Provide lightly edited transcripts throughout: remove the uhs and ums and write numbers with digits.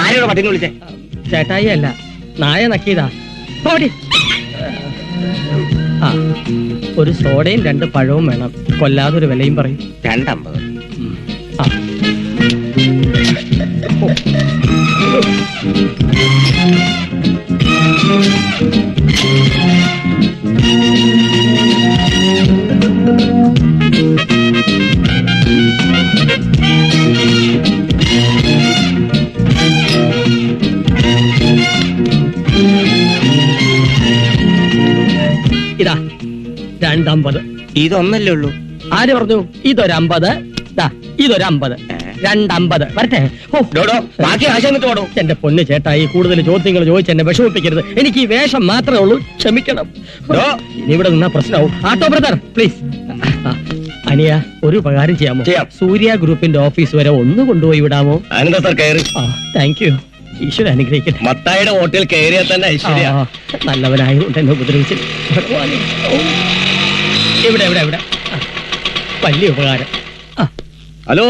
ആരോട് പട്ടിനെ വിളിച്ചേ? ചേട്ടായി അല്ല, നായ നക്കിയതാ. ഒരു സോഡയും 2 പഴവും വേണം. കൊല്ലാതൊരു വിലയും പറയും. 2.50. ഇതാ 2.50. ഇതൊന്നല്ലേ ഉള്ളൂ? ആര് പറഞ്ഞു? ഇതൊരു 50, ഇതൊരു 50, 2.50. വരട്ടെ. ബാക്കി ആശ എന്നിട്ട് എന്റെ പൊന്ന് ചേട്ടായി, കൂടുതൽ ചോദ്യങ്ങൾ ചോദിച്ച് എന്നെ വിഷമിപ്പിക്കരുത്. എനിക്ക് ഈ വേഷം മാത്രമേ ഉള്ളൂ, ക്ഷമിക്കണം. ഇനി ഇവിടെ നിന്നാ പ്രശ്നമാവും. ആട്ടോ ബ്രദർ പ്ലീസ്. അനിയ, ഒരു ഉപകാരം ചെയ്യാമോ? സൂര്യ ഗ്രൂപ്പിന്റെ ഓഫീസ് വരെ ഒന്ന് കൊണ്ടുപോയി വിടാമോ? Thank you. ഈശ്വര അനുഗ്രഹിക്കട്ടെ. മത്തായിയുടെ ഹോട്ടൽ കയറിയാൽ തന്നെ നല്ലവനായതുകൊണ്ട് എന്നെ ഉപദ്രവിച്ചു. ഇവിടെ ഇവിടെ ഇവിടെ വലിയ ഉപകാരം. ഹലോ,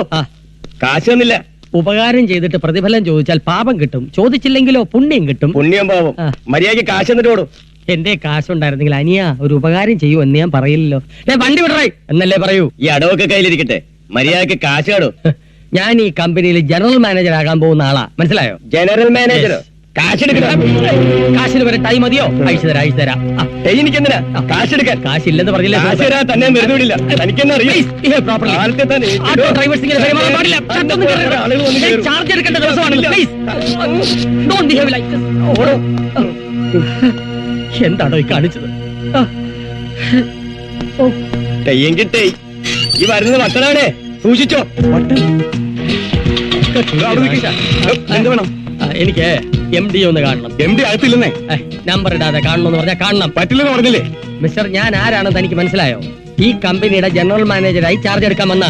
കാശ് തന്നില്ല. ഉപകാരം ചെയ്തിട്ട് പ്രതിഫലം ചോദിച്ചാൽ പാപം കിട്ടും, ചോദിച്ചില്ലെങ്കിലോ പുണ്യം കിട്ടും. പുണ്യം പാപം. മര്യാദയ്ക്ക് കാശ് എന്നിട്ട് ഓടും. എന്റെ കാശുണ്ടായിരുന്നെങ്കിൽ അനിയ ഒരു ഉപകാരം ചെയ്യൂ എന്ന് ഞാൻ പറയില്ലല്ലോ. വണ്ടി വിടറേ എന്നല്ലേ പറയൂ. ഈ അടവൊക്കെ കയ്യിലിരിക്കട്ടെ, മര്യാദയ്ക്ക് കാശ് കാടോ. ഞാൻ ഈ കമ്പനിയിൽ ജനറൽ മാനേജർ ആകാൻ പോകുന്ന ആളാ, മനസ്സിലായോ? ജനറൽ മാനേജർ കാശെടുക്കണം. കാശിന് വരെ ടൈം മതിയോ? അയച്ചു തരാം. എനിക്കെന്തിനാ കാശെടുക്കാൻ? കാശില്ലെന്ന് പറഞ്ഞില്ലേ? തന്നെ വെറുതെ ചാർജ് എടുക്കേണ്ട ദിവസമാണല്ലോ. എന്താണോ ഈ കാണിച്ചത്? തെയ്യെങ്കിട്ടേ ഈ വരുന്നത് വട്ടനാണേ, സൂക്ഷിച്ചോ. എന്ത് വേണം? എനിക്ക് MD ഒന്ന് കാണണം. MD അകത്തില്ലെന്നേ. നമ്പർ ഇടാതെ കാണണമെന്ന് പറഞ്ഞാൽ കാണണം. പറ്റില്ലെന്ന് പറഞ്ഞില്ലേ? മിസ്റ്റർ, ഞാൻ ആരാണെന്ന് എനിക്ക് മനസ്സിലായോ? ഈ കമ്പനിയുടെ ജനറൽ മാനേജറായി ചാർജ് എടുക്കാൻ വന്ന.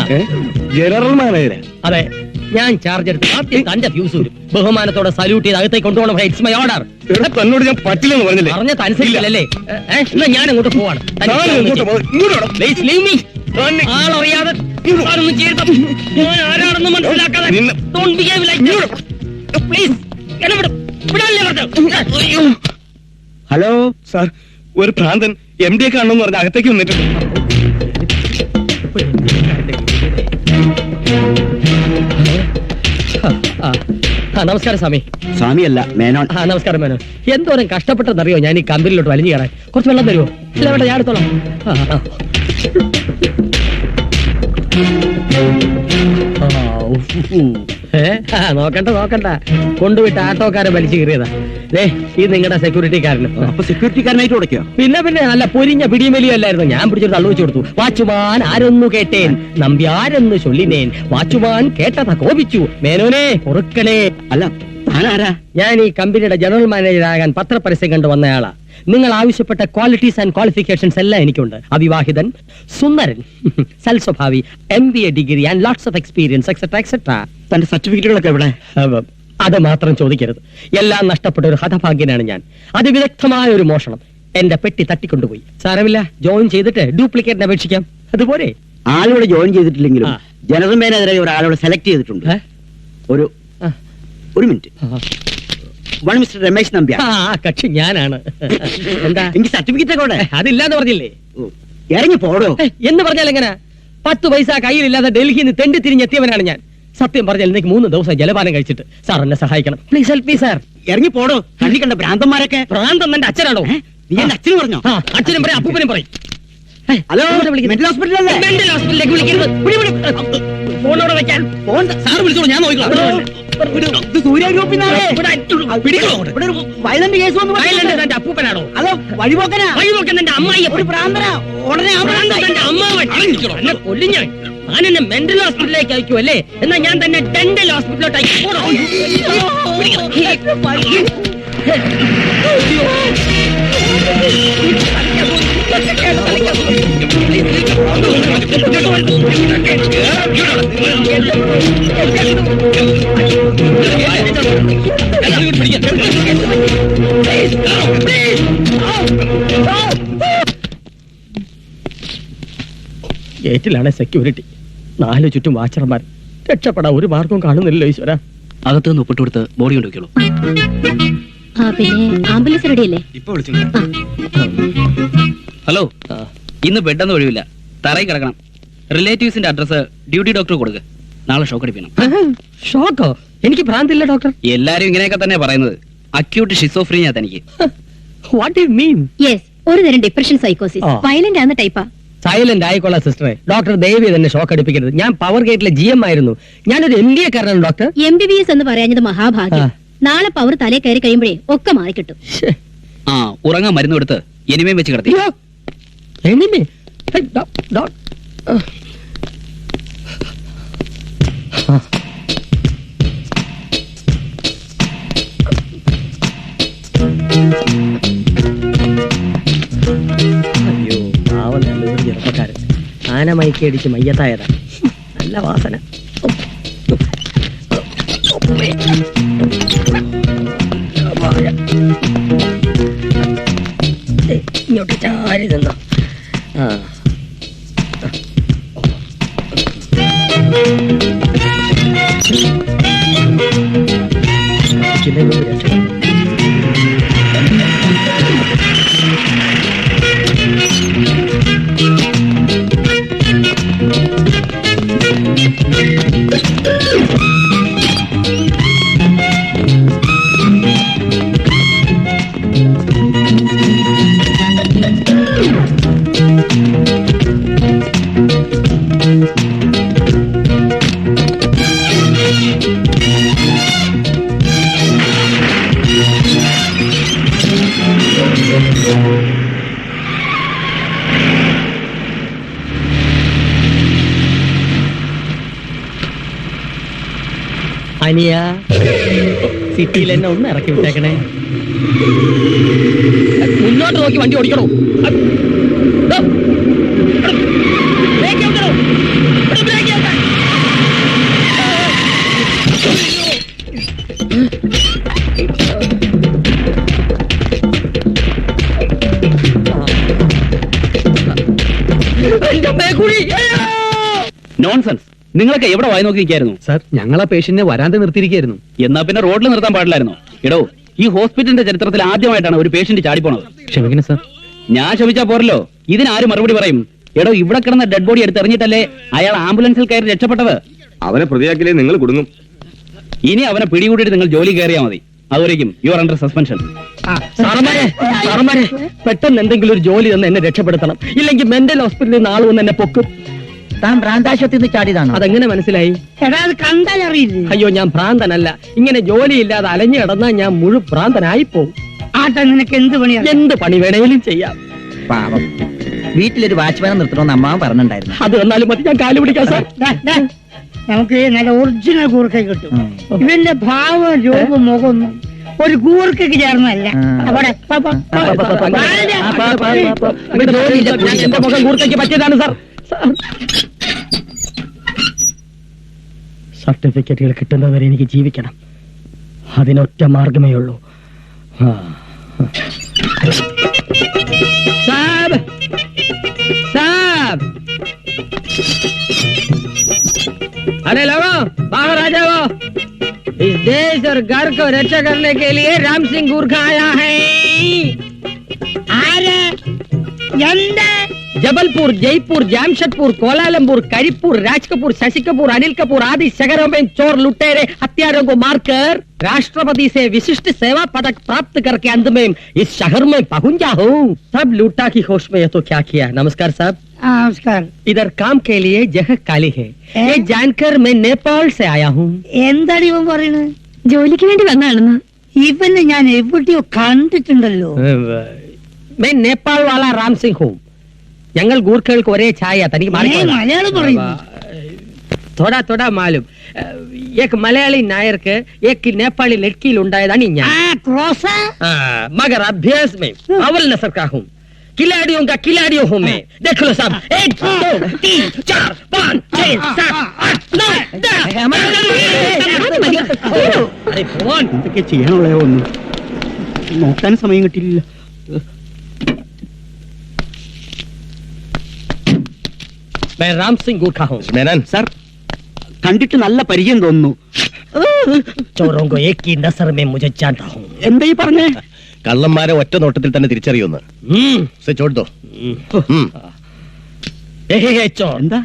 General manager? അതെ, ഞാൻ ചാർജ് എടുത്ത് ആദ്യം തന്റെ ഫ്യൂസ് വരും. ബഹുമാനത്തോടെ സല്യൂട്ട് ചെയ്ത് അകത്തേക്ക് കൊണ്ടുപോകണം. It's my order. തന്നോട് ഞാൻ പറ്റില്ലെന്ന് പറഞ്ഞില്ലേ? പറഞ്ഞത് അനുസരിച്ചില്ലല്ലേ? എന്നാ ഞാൻ അങ്ങോട്ട് പോവാണ്. ആളറിയാതെ ആരാണെന്ന് മനസ്സിലാക്കാതെ പ്ലീസ്. ഹലോ സാർ, ഒരു ഭ്രാന്തൻ MD കാണണമെന്ന് പറഞ്ഞ അകത്തേക്ക് വന്നിട്ടുണ്ട്. നമസ്കാരം സ്വാമി. സ്വാമിയല്ല, മേനോൻ. നമസ്കാരം മേനോൻ. എന്തോരം കഷ്ടപ്പെട്ടെന്നറിയോ ഞാൻ ഈ കമ്പനിയിലോട്ട് വലിഞ്ഞു കയറാൻ? കുറച്ച് വെള്ളം തരുമോ? ഇല്ല വേണ്ട, ഞാൻ എടുത്തോളാം. നോക്കണ്ട, കൊണ്ടുപോയിട്ട് ആട്ടോക്കാരെ വലിച്ചു കയറിയതാ. ഇത് നിങ്ങളുടെ സെക്യൂരിറ്റിക്കാരനും. അപ്പൊ സെക്യൂരിറ്റിക്കാരനായിട്ട് കൊടുക്കോ? പിന്നെ നല്ല പൊരിഞ്ഞ പിടിമലിയോ അല്ലായിരുന്നു. ഞാൻ പിടിച്ചൊരു തള്ളു വെച്ചു കൊടുത്തു. വാച്ചുമാൻ ആരൊന്നു കേട്ടേൻ, നമ്പി ആരെന്ന് ചൊല്ലിനേൻ, വാച്ചുമാൻ കേട്ടതാ കോപിച്ചു, മേനോനെ പൊറുക്കണേ. അല്ല, താനാരാ? ഞാൻ ഈ കമ്പനിയുടെ ജനറൽ മാനേജർ ആകാൻ പത്രപരസ്യം കണ്ടു വന്നയാളാ. നിങ്ങൾ ആവശ്യപ്പെട്ട ക്വാളിറ്റീസ് ആൻഡ് ക്വാളിഫിക്കേഷൻസ് എല്ലാം എനിക്കുണ്ട്. അവിവാഹിതൻ, സുന്ദരൻ, സൽസ്വഭാവി, MBA degree and lots of experience et cetera et cetera. തന്റെ സർട്ടിഫിക്കറ്റുകളൊക്കെ എവിടെ? അത് മാത്രം ചോദിക്കരുത്. എല്ലാം നഷ്ടപ്പെട്ട ഒരു ഹതഭാഗ്യനാണ് ഞാൻ. അതിവിദഗ്ധമായ ഒരു മോഷണം. എന്റെ പെട്ടി തട്ടിക്കൊണ്ടുപോയി. സാരമില്ല, ജോയിൻ ചെയ്തിട്ട് ഡ്യൂപ്ലിക്കേറ്റിന് അപേക്ഷിക്കാം. അതുപോലെ ആളോട് ജോയിൻ ചെയ്തിട്ടില്ലെങ്കിലും ജനറൽ മാനേജറായി ഒരാളോട് സെലക്ട് ചെയ്തിട്ടുണ്ട്. ഒരു മിനിറ്റ്. മിസ്റ്റർ രമേശ് നമ്പ്യാർ. കക്ഷി ഞാനാണ്. എന്താ? എനിക്ക് സർട്ടിഫിക്കറ്റ് ഒക്കെ അതില്ലാന്ന് പറഞ്ഞില്ലേ? ഇറങ്ങി പോടോ എന്ന് പറഞ്ഞാൽ എങ്ങനെ? 10 പൈസ കയ്യിലില്ലാതെ ഡൽഹിയിൽ നിന്ന് തെണ്ടി തിരിഞ്ഞെത്തിയവനാണ് ഞാൻ. സത്യം പറഞ്ഞാൽ എനിക്ക് 3 ദിവസം ജലപാനം കഴിച്ചിട്ട്. സാർ എന്നെ സഹായിക്കണം. Please help me sir. ഇറങ്ങി പോടോ. കണ്ണി കണ്ട ഭ്രാന്തന്മാരൊക്കെ. ഭ്രാന്തൻ എന്റെ അച്ഛനാണോ? നീ എന്റെ അച്ഛനും പറഞ്ഞോ? അച്ഛനും പറയും, അപ്പൂപ്പനും പറയും. Hello, mental ഹോസ്പിറ്റലല്ലേ? മെന്റൽ ഹോസ്പിറ്റലിലേക്ക് വിളിക്കരുത്. ഫോണോടെ വെക്കാൻ. ഫോൺ സാർ വിളിച്ചോളൂ, ഞാൻ നോക്കിക്കോളാം. സൂര്യ ഗ്രൂപ്പിൽ വയലന്റ് കേസ് വന്നു. എന്റെ അപ്പൂപ്പനാണോ? അതോ വഴിപോക്കനാ? വഴിപോക്കൻ എന്റെ അമ്മായി. ഒരു പ്രാന്തനാ. ഉടനെ എന്റെ അമ്മാവൻ എന്നെ കൊല്ലും. ഞാൻ എന്നെ മെന്റൽ ഹോസ്പിറ്റലിലേക്ക് അയക്കൂ അല്ലേ? എന്നാ ഞാൻ തന്നെ ഡെന്റൽ ഹോസ്പിറ്റലിലോട്ട് അയക്കും. ഗേറ്റിലാണ് സെക്യൂരിറ്റി. 4 ചുറ്റും വാച്ചർമാർ. രക്ഷപ്പെടാൻ ഒരു മാർഗവും കാണുന്നില്ലല്ലോ ഈശ്വര. അകത്ത് നിന്ന് ഒപ്പിട്ട് കൊടുത്ത് ബോഡി കൊണ്ടുവയ്ക്കുള്ളൂ. പിന്നെ ആംബുലൻസ് റെഡിയല്ലേ? ഇപ്പൊ വിളിച്ചു. ഹലോ, ഇന്ന് ബെഡൊന്നും ഒഴിവില്ല, തറയിൽ കിടക്കണം. റിലേറ്റീവ്സിന്റെ അഡ്രസ് ഡ്യൂട്ടി ഡോക്ടർ കൊടുക്ക്. നാളെ ഷോക്ക് അടിപ്പിക്കണം. ഷോക്കോ? എനിക്ക് ഭ്രാന്തില്ല ഡോക്ടർ. എല്ലാരും ഇങ്ങനെയൊക്കെ തന്നെ പറയുന്നത്. അക്യൂട്ട് ഷിസോഫ്രീനിയ തനിക്ക്. What you mean? യെസ്, ഒരു തരം ഡിപ്രഷൻ സൈക്കോസിസ്. ആ. വയലന്റ് ആവുന്ന ടൈപ്പാ. സൈലന്റ് ആയിക്കൊള്ളാം സിസ്റ്ററെ. ഡോക്ടർ ദേവി തന്നെ ഷോക്ക് അടിപ്പിക്കരുത്. ഞാൻ പവർ ഗേറ്റിലെ GM ആയിരുന്നു. ഞാനൊരു MBA കാരനാണ് ഡോക്ടർ. MBBS എന്ന് പറയാഞ്ഞത് മഹാഭാഗ്യം. നാളെ പവർ തലേ കയറി കഴിയുമ്പോഴേ ഒക്കെ മാറിക്കിട്ടും. ആ, ഉറങ്ങാൻ മരുന്ന് കൊടുത്ത് എനിമയും വെച്ച് കിടത്തി. എനിമേ? അയ്യോ, പാവം നല്ലൊരു ചെറുപ്പക്കാരൻ. ആന മയക്കടിച്ച് മയ്യത്തായതാ. നല്ല വാസന. ഇങ്ങോട്ട് ചാരി നിന്നോ. ആ, ഇതിനൊരു രക്ഷയില്ല. അനിയ, സിറ്റിയിൽ എന്നെ ഒന്ന് ഇറക്കി വിട്ടേക്കണേ. മുന്നോട്ട് നോക്കി വണ്ടി ഓടിക്കണോ? നോൺസെൻസ്. നിങ്ങളൊക്കെ എവിടെ വായി നോക്കി നിൽക്കായിരുന്നു? സാർ, ഞങ്ങൾ ആ പേഷ്യന്റിനെ വരാതെ നിർത്തിയിരിക്കായിരുന്നു. എന്നാ പിന്നെ റോഡിൽ നിർത്താൻ പാടില്ലായിരുന്നോ? എടോ, ഈ ഹോസ്പിറ്റലിന്റെ ചരിത്രത്തിൽ ആദ്യമായിട്ടാണ് ഒരു പേഷ്യന്റ് ചാടിപ്പോണത്. ക്ഷമിക്കണം സാർ. ഞാൻ ക്ഷമിച്ചാ പോരല്ലോ, ഇതിനാരും മറുപടി പറയും? എടോ, ഇവിടെ കിടന്ന ഡെഡ് ബോഡി എടുത്തെറിഞ്ഞിട്ടല്ലേ അയാൾ ആംബുലൻസിൽ കയറി രക്ഷപ്പെട്ടത്. അവനെ പ്രതിയാക്കിലേ നിങ്ങൾ കുടുങ്ങും. ഇനി അവനെ പിടികൂടിയിട്ട് നിങ്ങൾ ജോലി കയറിയാൽ മതി. അതുവരേക്കും യു ആർ അണ്ടർ സസ്പെൻഷൻ. സാറന്മാരെ, പെട്ടെന്ന് എന്തെങ്കിലും ഒരു ജോലി തന്ന് എന്നെ രക്ഷപ്പെടുത്തണം. ഇല്ലെങ്കിൽ മെന്റൽ ഹോസ്പിറ്റലിൽ നിന്ന് ആൾ വന്ന് എന്നെ പൊക്കും. താൻ ഭ്രാന്താശുപത്രിയിൽ നിന്ന് ചാടിയതാണോ? അതെങ്ങനെ മനസ്സിലായി? കണ്ടാൽ അറിയില്ലേ? അയ്യോ, ഞാൻ ഭ്രാന്തനല്ല. ഇങ്ങനെ ജോലിയില്ലാതെ അലഞ്ഞു കിടന്നാൽ ഞാൻ മുഴു ഭ്രാന്തനായി പോകും. ആട്ടെ, നിനക്ക് എന്ത് പണിയാ? എന്ത് പണി വേണേലും ചെയ്യാം. പാവം, വീട്ടിലൊരു വാച്ച്മാനെ നിർത്തണമെന്ന് അമ്മാവൻ പറഞ്ഞിട്ടുണ്ടായിരുന്നു. അത് വന്നാലും മതി, ഞാൻ കാല് പിടിക്കാം സാർ. നമുക്ക് നല്ല ഒറിജിനൽ കൂർക്ക കിട്ടും. ഇവന്റെ ഭാവം രൂപം മുഖമൊന്നും ഒരു കൂർക്കയ്ക്ക് ചേർന്നല്ല. അവിടെ എന്റെ മുഖം കൂർക്കയ്ക്ക് പറ്റിയതാണ് സാർ. സർട്ടിഫിക്കറ്റുകൾ കിട്ടുന്നവരെ എനിക്ക് ജീവിക്കണം. അതിനൊറ്റ മാർഗമേ ഉള്ളൂ. സാബ്, സാബ്, अरे लोगों, बाहर आ जाओ. इस देश और घर को रक्षा करने के लिए राम सिंह गुरखा आया है. जबलपुर, जयपुर, जमशेदपुर, कोलालमपुर, करीपुर, राज कपूर, शशि कपूर, अनिल कपूर आदि शहरों में चोर लुटेरे हत्यारों को मारकर राष्ट्रपति से विशिष्ट सेवा पदक प्राप्त करके अंत में इस शहर में पहुंचा हूँ. सब लूटा की होश में ये तो क्या किया. नमस्कार साहब. നമസ്കാരം. इधर काम के लिए जगह काली है. ये जानकर मैं नेपाल से आया हूँ. എന്താണ് ഇവൻ പറയുന്നത്? ജോലിക്ക് വേണ്ടി വന്നാണെന്ന്. ഇവനെ ഞാൻ എവിടെയോ കണ്ടിട്ടുണ്ടല്ലോ. मैं नेपाल वाला राम सिंह हूँ. ഞങ്ങൾ ഗൂർഖകൾക്ക് ഒരേ ഛായ. തനിക്ക് മലയാളം പറയുന്നു. थोड़ा थोड़ा मालूम. एक मलयाली नायर के एक नेपाली लड़की ഉണ്ടായതാണ് ഞാൻ. ക്രോസ്. मगर अभ्यास में अव्वल नस्ल का हूँ. खिलाड़ियों का खिलाड़ियों हूँ मैं. देख लो सब. 1 2 3 4 5 6 7 8 9 10. अरे कौन ഇതൊക്കെ ചെയ്യാനുള്ള ഒന്നും നോക്കാൻ സമയം കിട്ടിയില്ല. मैं राम सिंह गुरखा हूँ. സാർ, കണ്ടിട്ട് നല്ല പരിചയം തോന്നുന്നു. चोरों को एक ही नजर में मुझे जानता हूँ എന്താ ഈ പറഞ്ഞേ? കള്ളന്മാരെ ഒറ്റ നോട്ടത്തിൽ തന്നെ തിരിച്ചറിയുന്നു. ചോട്ടോ चोर എന്താ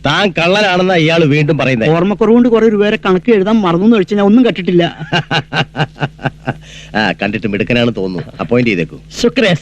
താൻ കള്ളനാണെന്ന ഇയാള് വീണ്ടും പറയുന്നത്. ഓർമ്മക്കുറവുകൊണ്ട് കുറെ രൂപയുടെ കണക്ക് എഴുതാൻ മറന്നു കഴിച്ചാൽ ഞാൻ ഒന്നും കണ്ടിട്ടില്ല. കണ്ടിട്ട് മിടുക്കനാണ് തോന്നുന്നു. അപ്പോയിന്റ് ചെയ്തേക്കൂ. शुक्रिया